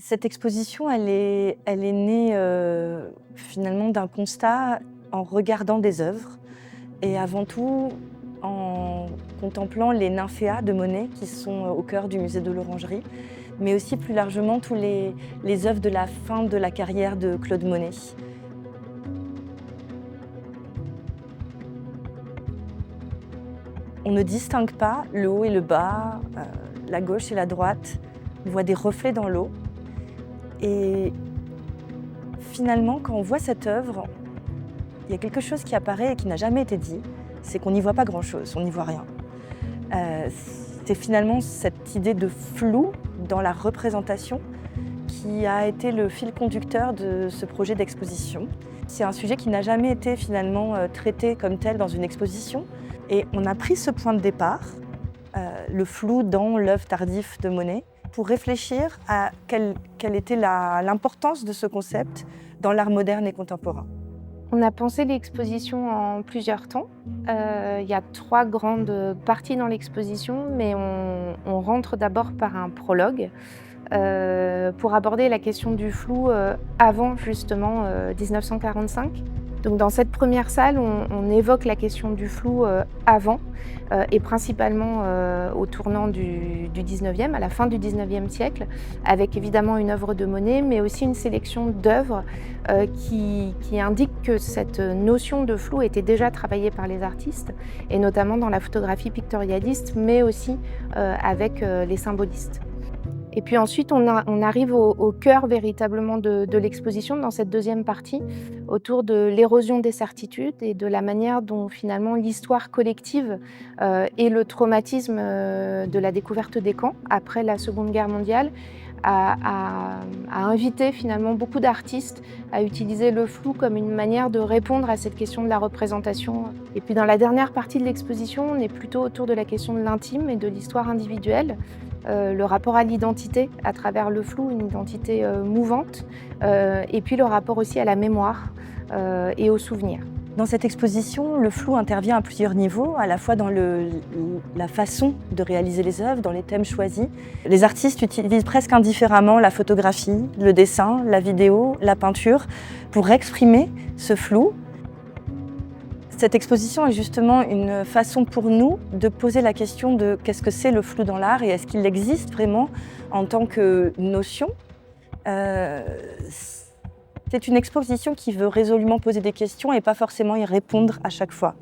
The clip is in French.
Cette exposition, elle est née finalement d'un constat en regardant des œuvres et avant tout en contemplant les nymphéas de Monet qui sont au cœur du musée de l'Orangerie, mais aussi plus largement tous les œuvres de la fin de la carrière de Claude Monet. On ne distingue pas le haut et le bas, la gauche et la droite. On voit des reflets dans l'eau. Et finalement, quand on voit cette œuvre, il y a quelque chose qui apparaît et qui n'a jamais été dit, c'est qu'on n'y voit pas grand-chose, on n'y voit rien. C'est finalement cette idée de flou dans la représentation qui a été le fil conducteur de ce projet d'exposition. C'est un sujet qui n'a jamais été finalement traité comme tel dans une exposition. Et on a pris ce point de départ, le flou dans l'œuvre tardive de Monet, pour réfléchir à quelle était l'importance de ce concept dans l'art moderne et contemporain. On a pensé l'exposition en plusieurs temps. Il y a 3 grandes parties dans l'exposition, mais on rentre d'abord par un prologue pour aborder la question du flou avant justement 1945. Donc dans cette première salle, on évoque la question du flou avant et principalement au tournant du 19e, à la fin du 19e siècle, avec évidemment une œuvre de Monet, mais aussi une sélection d'œuvres qui indiquent que cette notion de flou était déjà travaillée par les artistes, et notamment dans la photographie pictorialiste, mais aussi avec les symbolistes. Et puis ensuite, on arrive au cœur véritablement de l'exposition, dans cette deuxième partie, autour de l'érosion des certitudes et de la manière dont finalement l'histoire collective et le traumatisme de la découverte des camps après la Seconde Guerre mondiale a invité finalement beaucoup d'artistes à utiliser le flou comme une manière de répondre à cette question de la représentation. Et puis dans la dernière partie de l'exposition, on est plutôt autour de la question de l'intime et de l'histoire individuelle. Le rapport à l'identité à travers le flou, une identité mouvante, et puis le rapport aussi à la mémoire et aux souvenirs. Dans cette exposition, le flou intervient à plusieurs niveaux, à la fois dans la façon de réaliser les œuvres, dans les thèmes choisis. Les artistes utilisent presque indifféremment la photographie, le dessin, la vidéo, la peinture pour exprimer ce flou. Cette exposition est justement une façon pour nous de poser la question de qu'est-ce que c'est le flou dans l'art et est-ce qu'il existe vraiment en tant que notion. C'est une exposition qui veut résolument poser des questions et pas forcément y répondre à chaque fois.